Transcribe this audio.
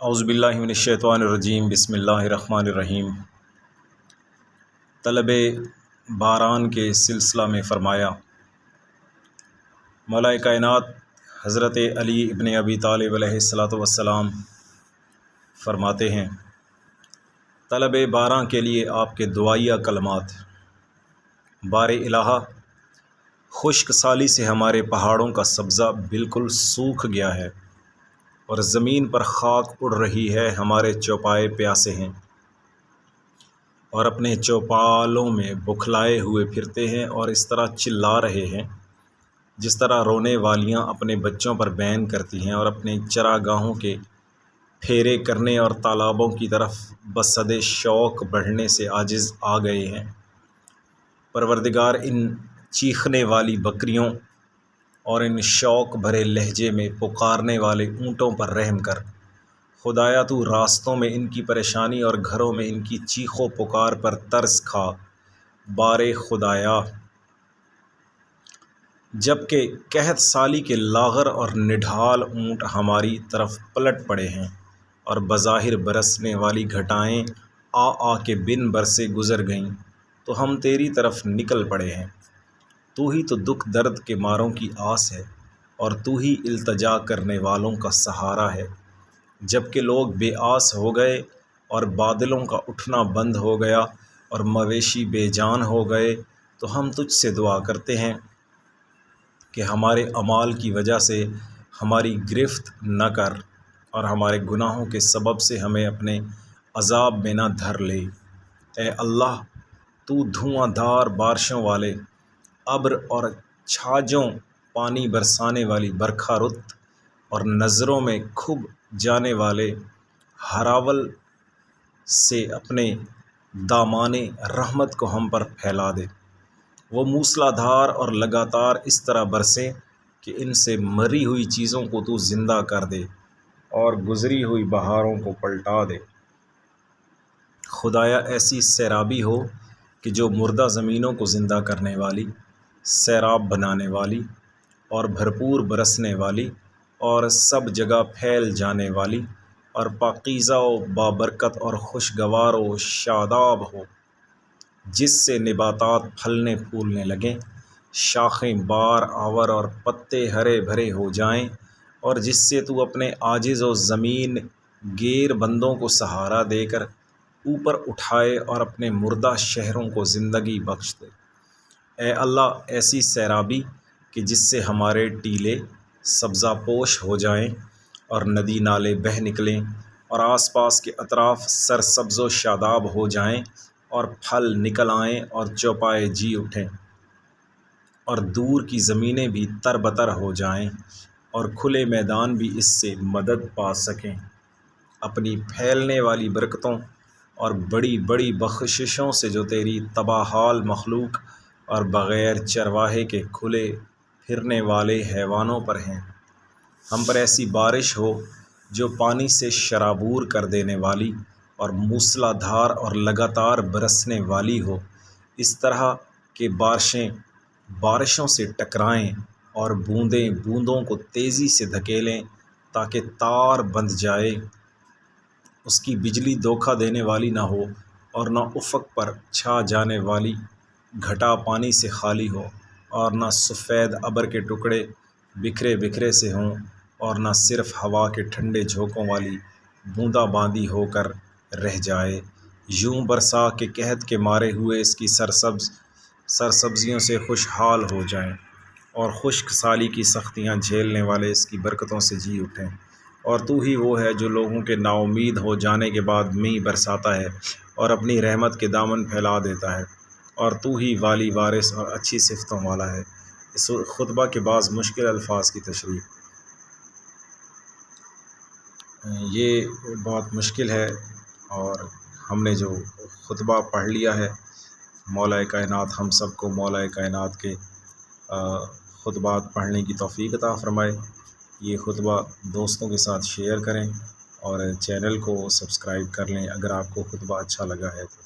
اعوذ باللہ من الشیطان الرجیم، بسم اللہ الرحمن الرحیم۔ طلب باران کے سلسلہ میں فرمایا، مولا کائنات حضرت علی ابن ابی طالب علیہ السلام فرماتے ہیں، طلب باران کے لیے آپ کے دعائیہ کلمات: بار الہ، خشک سالی سے ہمارے پہاڑوں کا سبزہ بالکل سوکھ گیا ہے اور زمین پر خاک اڑ رہی ہے، ہمارے چوپائے پیاسے ہیں اور اپنے چوپالوں میں بکھلائے ہوئے پھرتے ہیں اور اس طرح چلا رہے ہیں جس طرح رونے والیاں اپنے بچوں پر بین کرتی ہیں، اور اپنے چراگاہوں کے پھیرے کرنے اور تالابوں کی طرف بصد شوق بڑھنے سے عاجز آ گئے ہیں۔ پروردگار، ان چیخنے والی بکریوں اور ان شوق بھرے لہجے میں پکارنے والے اونٹوں پر رحم کر۔ خدایا، تو راستوں میں ان کی پریشانی اور گھروں میں ان کی چیخ و پکار پر ترس کھا۔ بار خدایا، جب کہ قحط سالی کے لاغر اور نڈھال اونٹ ہماری طرف پلٹ پڑے ہیں اور بظاہر برسنے والی گھٹائیں آ آ کے بن برسے گزر گئیں، تو ہم تیری طرف نکل پڑے ہیں۔ تو ہی تو دکھ درد کے ماروں کی آس ہے اور تو ہی التجا کرنے والوں کا سہارا ہے۔ جب کہ لوگ بے آس ہو گئے اور بادلوں کا اٹھنا بند ہو گیا اور مویشی بے جان ہو گئے، تو ہم تجھ سے دعا کرتے ہیں کہ ہمارے اعمال کی وجہ سے ہماری گرفت نہ کر اور ہمارے گناہوں کے سبب سے ہمیں اپنے عذاب میں نہ دھر لے۔ اے اللہ، تو دھواں دھار بارشوں والے، ابر اور چھاجوں پانی برسانے والی برکھا رت اور نظروں میں کھب جانے والے ہراول سے اپنے دامان رحمت کو ہم پر پھیلا دے۔ وہ موسلا دھار اور لگاتار اس طرح برسیں کہ ان سے مری ہوئی چیزوں کو تو زندہ کر دے اور گزری ہوئی بہاروں کو پلٹا دے۔ خدایا، ایسی سیرابی ہو کہ جو مردہ زمینوں کو زندہ کرنے والی، سیراب بنانے والی اور بھرپور برسنے والی اور سب جگہ پھیل جانے والی اور پاکیزہ و بابرکت اور خوشگوار و شاداب ہو، جس سے نباتات پھلنے پھولنے لگیں، شاخیں بار آور اور پتے ہرے بھرے ہو جائیں، اور جس سے تو اپنے عاجز و زمین گیر بندوں کو سہارا دے کر اوپر اٹھائے اور اپنے مردہ شہروں کو زندگی بخش دے۔ اے اللہ، ایسی سیرابی کہ جس سے ہمارے ٹیلے سبزہ پوش ہو جائیں اور ندی نالے بہہ نکلیں اور آس پاس کے اطراف سرسبز و شاداب ہو جائیں اور پھل نکل آئیں اور چوپائے جی اٹھیں اور دور کی زمینیں بھی تر بتر ہو جائیں اور کھلے میدان بھی اس سے مدد پا سکیں۔ اپنی پھیلنے والی برکتوں اور بڑی بڑی بخششوں سے جو تیری تباہ حال مخلوق اور بغیر چرواہے کے کھلے پھرنے والے حیوانوں پر ہیں، ہم پر ایسی بارش ہو جو پانی سے شرابور کر دینے والی اور موسلا دھار اور لگاتار برسنے والی ہو، اس طرح کہ بارشیں بارشوں سے ٹکرائیں اور بوندیں بوندوں کو تیزی سے دھکیلیں تاکہ تار بندھ جائے، اس کی بجلی دھوکہ دینے والی نہ ہو اور نہ افق پر چھا جانے والی گھٹا پانی سے خالی ہو، اور نہ سفید ابر کے ٹکڑے بکھرے بکھرے سے ہوں، اور نہ صرف ہوا کے ٹھنڈے جھونکوں والی بوندا باندی ہو کر رہ جائے۔ یوں برسا کہ قحط کے مارے ہوئے اس کی سرسبزیوں سے خوشحال ہو جائیں اور خشک سالی کی سختیاں جھیلنے والے اس کی برکتوں سے جی اٹھیں۔ اور تو ہی وہ ہے جو لوگوں کے نا امید ہو جانے کے بعد مینہ برساتا ہے اور اپنی رحمت کے دامن پھیلا دیتا ہے، اور تو ہی والی وارث اور اچھی صفتوں والا ہے۔ اس خطبہ کے بعض مشکل الفاظ کی تشریح۔ یہ بہت مشکل ہے اور ہم نے جو خطبہ پڑھ لیا ہے، مولا کائنات ہم سب کو مولا کائنات کے خطبات پڑھنے کی توفیق عطا فرمائے۔ یہ خطبہ دوستوں کے ساتھ شیئر کریں اور چینل کو سبسکرائب کر لیں اگر آپ کو خطبہ اچھا لگا ہے تو۔